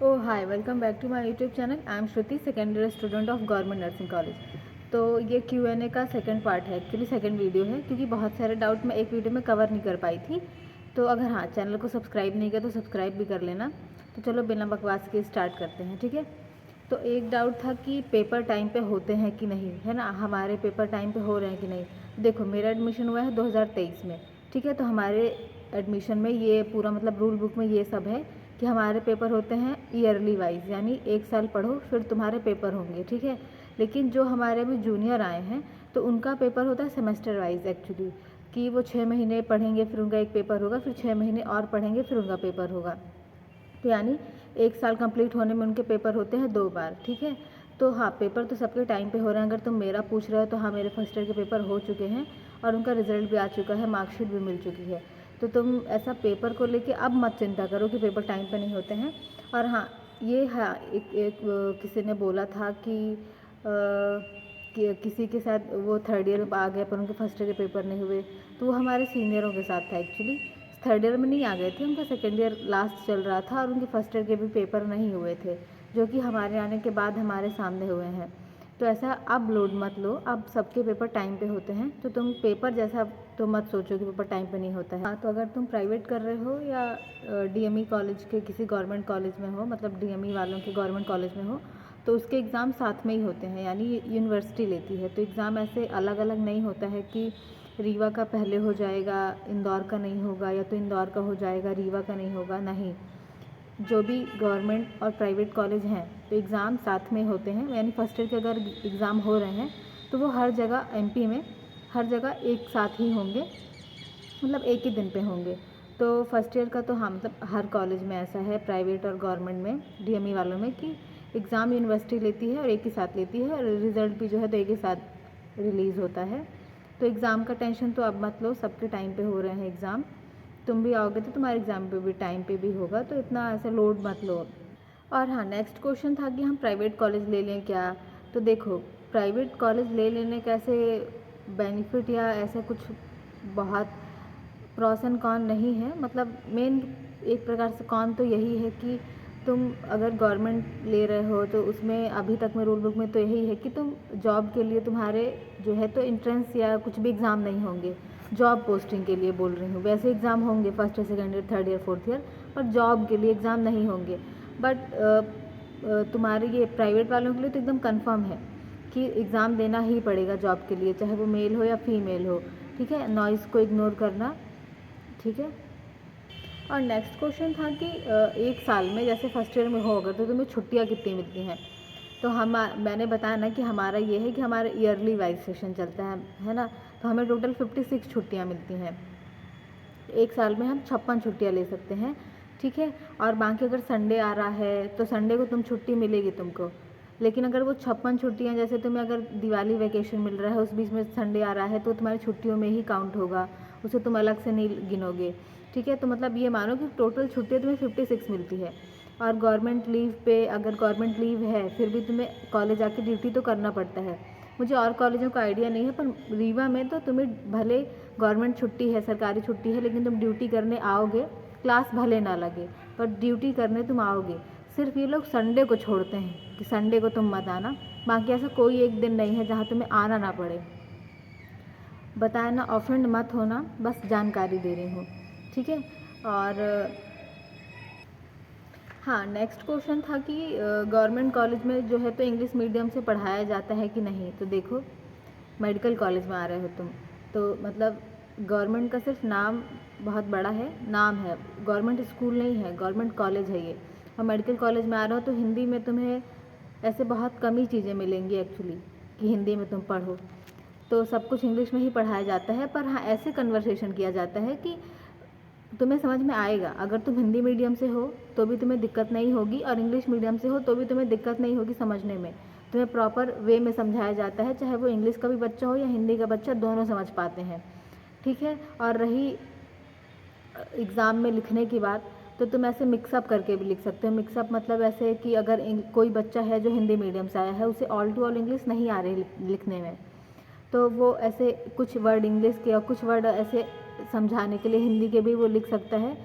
O hi, welcome back to my YouTube channel. I am Shruti, second year student of government nursing college. तो ये Q&A का second part है, actually second video है, क्योंकि बहुत सारे डाउट मैं एक वीडियो में कवर नहीं कर पाई थी। तो अगर हाँ चैनल को सब्सक्राइब नहीं किया तो सब्सक्राइब भी कर लेना। तो चलो बिना बकवास के स्टार्ट करते हैं, ठीक है। तो एक डाउट था कि पेपर टाइम पे होते हैं कि नहीं, है ना, हमारे पेपर टाइम पे हो रहे हैं कि नहीं। देखो, मेरा एडमिशन हुआ है 2023 में, ठीक है। तो हमारे एडमिशन में ये पूरा मतलब रूल बुक में ये सब है कि हमारे पेपर होते हैं ईयरली वाइज, यानी एक साल पढ़ो फिर तुम्हारे पेपर होंगे, ठीक है। लेकिन जो हमारे अभी जूनियर आए हैं तो उनका पेपर होता है सेमेस्टर वाइज एक्चुअली, कि वो 6 महीने पढ़ेंगे फिर उनका एक पेपर होगा, फिर 6 महीने और पढ़ेंगे फिर उनका पेपर होगा। तो यानी एक साल कंप्लीट होने में उनके पेपर होते हैं 2 बार, ठीक है। तो हाँ, पेपर तो सबके टाइम पे हो रहे हैं। अगर तुम मेरा पूछ रहे हो तो हाँ, मेरे फर्स्ट ईयर के पेपर हो चुके हैं और उनका रिजल्ट भी आ चुका है, मार्कशीट भी मिल चुकी है। तो तुम ऐसा पेपर को लेके अब मत चिंता करो कि पेपर टाइम पे नहीं होते हैं। और हाँ, ये हाँ एक किसी ने बोला था कि किसी के साथ वो थर्ड ईयर में आ गए पर उनके फर्स्ट ईयर के पेपर नहीं हुए। तो वो हमारे सीनियरों के साथ था एक्चुअली। थर्ड ईयर में नहीं आ गए थे, उनका सेकेंड ईयर लास्ट चल रहा था और उनके फर्स्ट ईयर के भी पेपर नहीं हुए थे, जो कि हमारे आने के बाद हमारे सामने हुए हैं। तो ऐसा अब लोड मत लो, अब सबके पेपर टाइम पे होते हैं। तो तुम पेपर जैसा तो मत सोचो कि पेपर टाइम पे नहीं होता है। हाँ, तो अगर तुम प्राइवेट कर रहे हो या DME कॉलेज के किसी गवर्नमेंट कॉलेज में हो, मतलब DME वालों के गवर्नमेंट कॉलेज में हो, तो उसके एग्ज़ाम साथ में ही होते हैं, यानी यूनिवर्सिटी लेती है। तो एग्ज़ाम ऐसे अलग अलग नहीं होता है कि रीवा का पहले हो जाएगा, इंदौर का नहीं होगा, या तो इंदौर का हो जाएगा रीवा का नहीं होगा, नहीं। जो भी गवर्नमेंट और प्राइवेट कॉलेज हैं तो एग्ज़ाम साथ में होते हैं, यानी फर्स्ट ईयर के अगर एग्ज़ाम हो रहे हैं तो वो हर जगह MP में हर जगह एक साथ ही होंगे, मतलब एक ही दिन पे होंगे। तो फर्स्ट ईयर का तो हाँ, मतलब हर कॉलेज में ऐसा है, प्राइवेट और गवर्नमेंट में DME वालों में, कि एग्ज़ाम यूनिवर्सिटी लेती है और एक ही साथ लेती है, और रिज़ल्ट भी जो है तो एक ही साथ रिलीज़ होता है। तो एग्ज़ाम का टेंशन तो अब मत लो, सबके टाइम पे हो रहे हैं एग्ज़ाम। तुम भी आओगे तो तुम्हारे एग्ज़ाम पे भी टाइम पे भी होगा, तो इतना ऐसे लोड मत लो। और हाँ, नेक्स्ट क्वेश्चन था कि हम प्राइवेट कॉलेज ले लें क्या। तो देखो, प्राइवेट कॉलेज ले लेने का ऐसे बेनिफिट या ऐसा कुछ बहुत प्रॉस एंड कॉन नहीं है। मतलब मेन एक प्रकार से कॉन तो यही है कि तुम अगर गवर्नमेंट ले रहे हो तो उसमें अभी तक में रूल बुक में तो यही है कि तुम जॉब के लिए तुम्हारे जो है तो एंट्रेंस या कुछ भी एग्ज़ाम नहीं होंगे। जॉब पोस्टिंग के लिए बोल रही हूँ, वैसे एग्ज़ाम होंगे first year, second year, third year, fourth year, पर जॉब के लिए एग्ज़ाम नहीं होंगे। बट तुम्हारे ये प्राइवेट वालों के लिए तो एकदम कंफर्म है कि एग्ज़ाम देना ही पड़ेगा जॉब के लिए, चाहे वो मेल हो या फीमेल हो, ठीक है। नॉइज़ को इग्नोर करना, ठीक है। और नेक्स्ट क्वेश्चन था कि एक साल में जैसे फर्स्ट ईयर में होगा तो तुम्हें छुट्टियाँ कितनी मिलती हैं। तो मैंने बताया ना कि हमारा ये है कि हमारा ईयरली वाइज सेशन चलता है ना। तो हमें टोटल 56 छुट्टियाँ मिलती हैं। एक साल में हम 56 छुट्टियाँ ले सकते हैं, ठीक है। और बाकी अगर संडे आ रहा है तो संडे को तुम छुट्टी मिलेगी तुमको। लेकिन अगर वो 56 छुट्टियाँ, जैसे तुम्हें अगर दिवाली वैकेशन मिल रहा है उस बीच में संडे आ रहा है, तो तुम्हारी छुट्टियों में ही काउंट होगा, उसे तुम अलग से नहीं गिनोगे, ठीक है। तो मतलब ये मानो कि टोटल छुट्टियाँ तुम्हें 56 मिलती है। और गवर्नमेंट लीव पे, अगर गवर्नमेंट लीव है फिर भी तुम्हें कॉलेज आके ड्यूटी तो करना पड़ता है। मुझे और कॉलेजों का आइडिया नहीं है, पर रीवा में तो तुम्हें भले गवर्नमेंट छुट्टी है, सरकारी छुट्टी है, लेकिन तुम ड्यूटी करने आओगे, क्लास भले ना लगे पर ड्यूटी करने तुम आओगे। सिर्फ ये लोग संडे को छोड़ते हैं कि संडे को तुम मत आना, बाकी ऐसा कोई एक दिन नहीं है जहाँ तुम्हें आना ना पड़े। बताया ना, ऑफेंड मत होना, बस जानकारी दे रही हूँ, ठीक है। और हाँ, नेक्स्ट क्वेश्चन था कि गवर्नमेंट कॉलेज में जो है तो इंग्लिश मीडियम से पढ़ाया जाता है कि नहीं। तो देखो, मेडिकल कॉलेज में आ रहे हो तुम, तो मतलब गवर्नमेंट का सिर्फ नाम बहुत बड़ा है, नाम है, गवर्नमेंट स्कूल नहीं है, गवर्नमेंट कॉलेज है ये। और मेडिकल कॉलेज में आ रहे हो तो हिंदी में तुम्हें ऐसे बहुत कम ही चीज़ें मिलेंगी एक्चुअली कि हिंदी में तुम पढ़ो। तो सब कुछ इंग्लिश में ही पढ़ाया जाता है, पर हाँ, ऐसे कन्वर्सेशन किया जाता है कि तुम्हें समझ में आएगा। अगर तुम हिंदी मीडियम से हो तो भी तुम्हें दिक्कत नहीं होगी, और इंग्लिश मीडियम से हो तो भी तुम्हें दिक्कत नहीं होगी समझने में। तुम्हें प्रॉपर वे में समझाया जाता है, चाहे वो इंग्लिश का भी बच्चा हो या हिंदी का बच्चा, दोनों समझ पाते हैं, ठीक है। और रही एग्ज़ाम में लिखने की बात, तो तुम ऐसे मिक्सअप करके भी लिख सकते हो। मिक्सअप मतलब ऐसे कि अगर कोई बच्चा है जो हिंदी मीडियम से आया है, उसे ऑल टू ऑल इंग्लिश नहीं आ रही लिखने में, तो वो ऐसे कुछ वर्ड इंग्लिश के और कुछ वर्ड ऐसे समझाने के लिए हिंदी के भी वो लिख सकता है।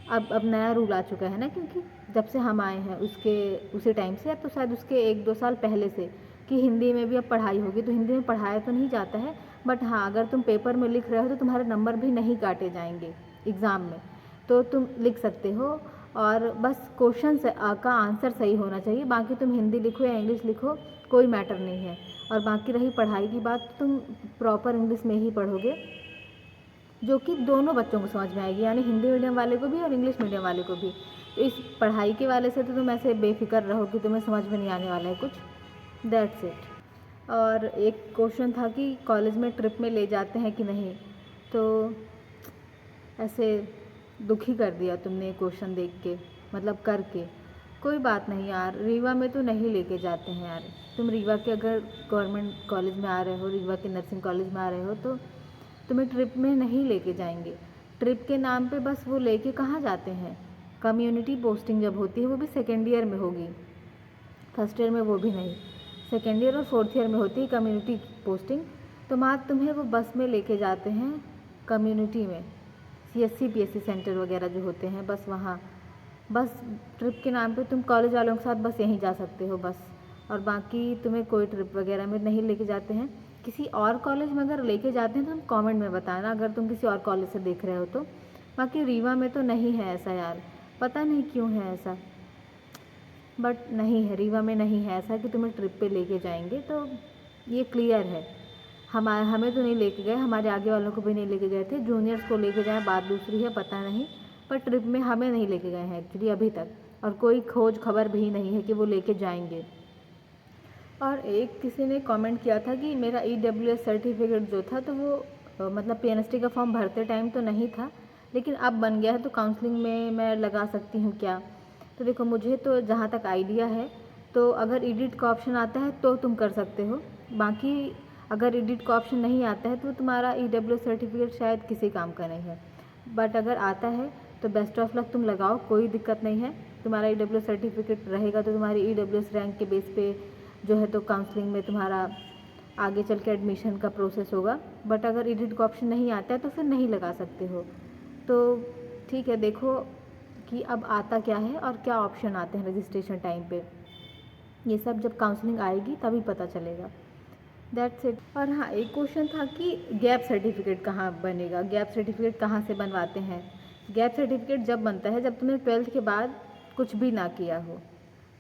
अब नया रूल आ चुका है ना, क्योंकि जब से हम आए हैं उसके उसी टाइम से, अब तो शायद उसके 1-2 साल पहले से, कि हिंदी में भी अब पढ़ाई होगी। तो हिंदी में पढ़ाया तो नहीं जाता है, बट हाँ अगर तुम पेपर में लिख रहे हो तो तुम्हारे नंबर भी नहीं काटे जाएंगे एग्ज़ाम में, तो तुम लिख सकते हो। और बस क्वेश्चन का आंसर सही होना चाहिए, बाकी तुम हिंदी लिखो या इंग्लिश लिखो कोई मैटर नहीं है। और बाकी रही पढ़ाई की बात, तो तुम प्रॉपर इंग्लिश में ही पढ़ोगे जो कि दोनों बच्चों को समझ में आएगी, यानी हिंदी मीडियम वाले को भी और इंग्लिश मीडियम वाले को भी। तो इस पढ़ाई के वाले से तो तुम ऐसे बेफिक्र रहो कि तुम्हें समझ में नहीं आने वाला है कुछ, दैट्स इट। और एक क्वेश्चन था कि कॉलेज में ट्रिप में ले जाते हैं कि नहीं, तो ऐसे दुखी कर दिया तुमने क्वेश्चन देख के, मतलब करके। कोई बात नहीं यार, रीवा में तो नहीं लेके जाते हैं यार। तुम रीवा के अगर गवर्नमेंट कॉलेज में आ रहे हो, रीवा के नर्सिंग कॉलेज में आ रहे हो, तो तुम्हें ट्रिप में नहीं लेके जाएंगे। ट्रिप के नाम पे बस वो लेके कहाँ जाते हैं, कम्युनिटी पोस्टिंग जब होती है वो भी सेकेंड ईयर में होगी, फर्स्ट ईयर में वो भी नहीं, सेकेंड ईयर और फोर्थ ईयर में होती है कम्युनिटी पोस्टिंग। तो माँ तुम्हें वो बस में लेके जाते हैं कम्युनिटी में, CSC PSC सेंटर वगैरह जो होते हैं, बस वहाँ। बस ट्रिप के नाम पे तुम कॉलेज वालों के साथ बस यहीं जा सकते हो बस, और बाकी तुम्हें कोई ट्रिप वगैरह में नहीं लेके जाते हैं। किसी और कॉलेज में अगर लेके जाते हैं तो तुम कमेंट में बताना, अगर तुम किसी और कॉलेज से देख रहे हो तो। बाकी रीवा में तो नहीं है ऐसा यार, पता नहीं क्यों है ऐसा, बट नहीं है, रीवा में नहीं है ऐसा कि तुम्हें ट्रिप पे लेके जाएंगे, तो ये क्लियर है। हमें तो नहीं लेके गए, हमारे आगे वालों को भी नहीं लेके गए थे। जूनियर्स को लेके जाए बात दूसरी है, पता नहीं, पर ट्रिप में हमें नहीं लेके गए हैं एक्चुअली अभी तक, और कोई खोज खबर भी नहीं है कि वो लेके जाएंगे। और एक किसी ने कमेंट किया था कि मेरा EWS सर्टिफिकेट जो था, तो वो मतलब PNST का फॉर्म भरते टाइम तो नहीं था, लेकिन अब बन गया है, तो काउंसलिंग में मैं लगा सकती हूँ क्या। तो देखो, मुझे तो जहाँ तक आइडिया है, तो अगर एडिट का ऑप्शन आता है तो तुम कर सकते हो, बाकी अगर एडिट का ऑप्शन नहीं आता है तो तुम्हारा EWS सर्टिफिकेट शायद किसी काम का नहीं है। बट अगर आता है तो बेस्ट ऑफ लक, तुम लगाओ, कोई दिक्कत नहीं है। तुम्हारा EWS सर्टिफिकेट रहेगा तो तुम्हारी EWS रैंक के बेस पे जो है तो काउंसलिंग में तुम्हारा आगे चल के एडमिशन का प्रोसेस होगा। बट अगर एडिट का ऑप्शन नहीं आता है तो फिर नहीं लगा सकते हो। तो ठीक है, देखो कि अब आता क्या है और क्या ऑप्शन आते हैं रजिस्ट्रेशन टाइम पे, ये सब जब काउंसलिंग आएगी तभी पता चलेगा, दैट्स इट। और हाँ, एक क्वेश्चन था कि गैप सर्टिफिकेट कहाँ बनेगा, गैप सर्टिफिकेट कहाँ से बनवाते हैं। गैप सर्टिफिकेट जब बनता है जब तुमने 12th के बाद कुछ भी ना किया हो,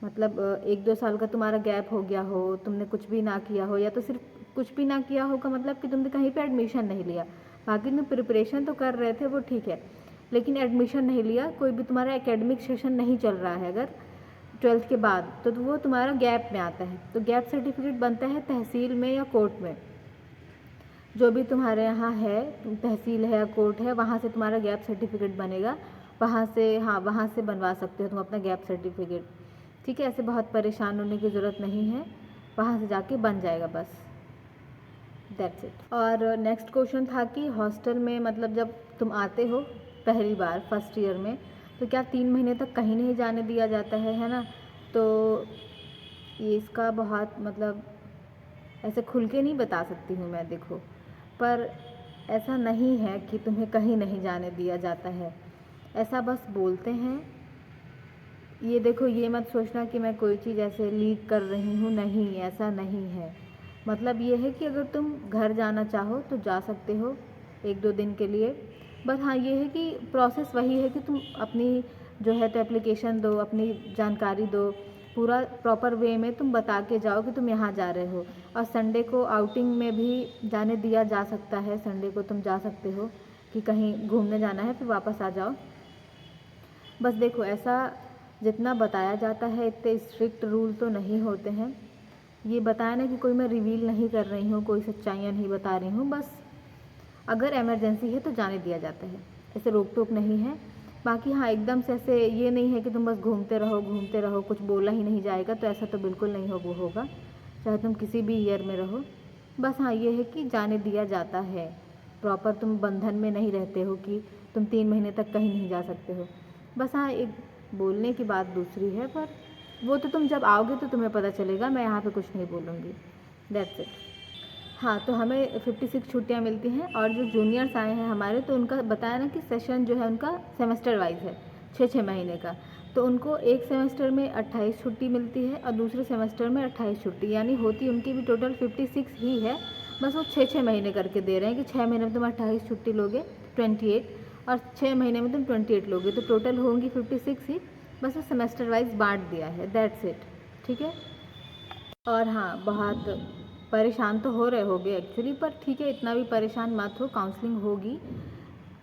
मतलब 1-2 साल का तुम्हारा गैप हो गया हो, तुमने कुछ भी ना किया हो, या तो सिर्फ कुछ भी ना किया होगा मतलब कि तुमने कहीं पे एडमिशन नहीं लिया, बाकी तुम प्रिपरेशन तो कर रहे थे वो ठीक है, लेकिन एडमिशन नहीं लिया, कोई भी तुम्हारा एकेडमिक सेशन नहीं चल रहा है अगर 12th के बाद, तो वो तुम्हारा गैप में आता है। तो गैप सर्टिफिकेट बनता है तहसील में या कोर्ट में, जो भी तुम्हारे यहाँ है, तहसील है या कोर्ट है, वहाँ से तुम्हारा गैप सर्टिफिकेट बनेगा, वहाँ से, हाँ वहाँ से बनवा सकते हो तुम अपना गैप सर्टिफिकेट, ठीक है। ऐसे बहुत परेशान होने की ज़रूरत नहीं है, वहाँ से जाके बन जाएगा बस, दैट्स इट। और नेक्स्ट क्वेश्चन था कि हॉस्टल में मतलब जब तुम आते हो पहली बार फर्स्ट ईयर में, तो क्या 3 महीने तक कहीं नहीं जाने दिया जाता है ना। तो ये इसका बहुत मतलब ऐसे खुल के नहीं बता सकती हूँ मैं, देखो, पर ऐसा नहीं है कि तुम्हें कहीं नहीं जाने दिया जाता है, ऐसा बस बोलते हैं। ये देखो, ये मत सोचना कि मैं कोई चीज़ ऐसे लीक कर रही हूँ, नहीं, ऐसा नहीं है। मतलब ये है कि अगर तुम घर जाना चाहो तो जा सकते हो 1-2 दिन के लिए, बस हाँ ये है कि प्रोसेस वही है कि तुम अपनी जो है तो एप्लीकेशन दो, अपनी जानकारी दो, पूरा प्रॉपर वे में तुम बता के जाओ कि तुम यहाँ जा रहे हो। और संडे को आउटिंग में भी जाने दिया जा सकता है, संडे को तुम जा सकते हो कि कहीं घूमने जाना है फिर वापस आ जाओ। बस देखो, ऐसा जितना बताया जाता है इतने स्ट्रिक्ट रूल तो नहीं होते हैं। ये बताया ना कि कोई मैं रिवील नहीं कर रही हूँ, कोई सच्चाइयाँ नहीं बता रही हूँ, बस अगर इमरजेंसी है तो जाने दिया जाता है, ऐसे रोक टोक नहीं है। बाकी हाँ, एकदम से ऐसे ये नहीं है कि तुम बस घूमते रहो, कुछ बोला ही नहीं जाएगा, तो ऐसा तो बिल्कुल नहीं होगा, चाहे तुम किसी भी ईयर में रहो। बस हाँ ये है कि जाने दिया जाता है, प्रॉपर तुम बंधन में नहीं रहते हो कि तुम 3 महीने तक कहीं नहीं जा सकते हो। बस हाँ, एक बोलने की बात दूसरी है, पर वो तो तुम जब आओगे तो तुम्हें पता चलेगा, मैं यहाँ पे कुछ नहीं बोलूँगी, दैट्स इट। हाँ, तो हमें 56 छुट्टियाँ मिलती हैं, और जो जूनियर्स आए हैं हमारे, तो उनका बताया ना कि सेशन जो है उनका सेमेस्टर वाइज है, 6-6 महीने का। तो उनको एक सेमेस्टर में 28 छुट्टी मिलती है और दूसरे सेमेस्टर में 28 छुट्टी, यानी होती उनकी भी टोटल 56 ही है। बस वो 6-6 महीने करके दे रहे हैं कि 6 महीने में तुम 28 छुट्टी लोगे 28, और 6 महीने में तुम 28 लोगे, तो टोटल होंगी 56 ही। बस वो सेमेस्टर वाइज बांट दिया है, दैट्स इट। ठीक है। और हाँ, बहुत परेशान तो हो रहे होगे एक्चुअली, पर ठीक है, इतना भी परेशान मत हो, काउंसलिंग होगी।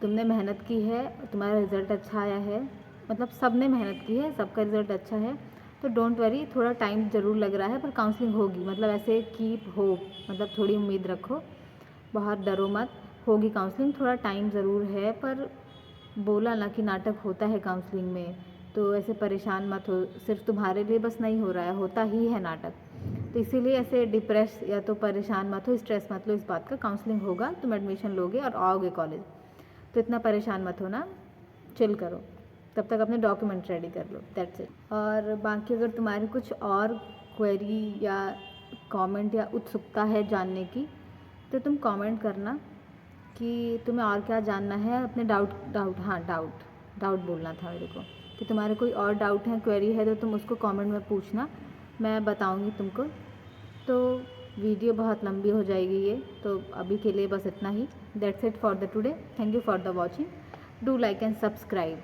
तुमने मेहनत की है, तुम्हारा रिज़ल्ट अच्छा आया है, मतलब सब ने मेहनत की है, सबका रिज़ल्ट अच्छा है, तो डोंट वरी। थोड़ा टाइम ज़रूर लग रहा है पर काउंसलिंग होगी, मतलब ऐसे कीप होप, मतलब थोड़ी उम्मीद रखो, बहुत डरो मत, होगी काउंसलिंग। थोड़ा टाइम ज़रूर है, पर बोला ना कि नाटक होता है काउंसलिंग में, तो ऐसे परेशान मत हो। सिर्फ तुम्हारे लिए बस नहीं हो रहा है, होता ही है नाटक, तो इसीलिए ऐसे डिप्रेस या तो परेशान मत हो, स्ट्रेस मत लो इस बात का। काउंसलिंग होगा, तुम एडमिशन लोगे और आओगे कॉलेज, तो इतना परेशान मत होना, चिल करो। तब तक अपने डॉक्यूमेंट रेडी कर लो, दैट्स इट। और बाकी अगर तुम्हारी कुछ और क्वेरी या कमेंट या उत्सुकता है जानने की, तो तुम कमेंट करना कि तुम्हें और क्या जानना है, अपने डाउट बोलना था मेरे को, कि तुम्हारे कोई और डाउट है, क्वेरी है, तो तुम उसको कमेंट में पूछना, मैं बताऊंगी तुमको। तो वीडियो बहुत लंबी हो जाएगी ये, तो अभी के लिए बस इतना ही। That's it for the today. Thank you for the watching. Do like and subscribe.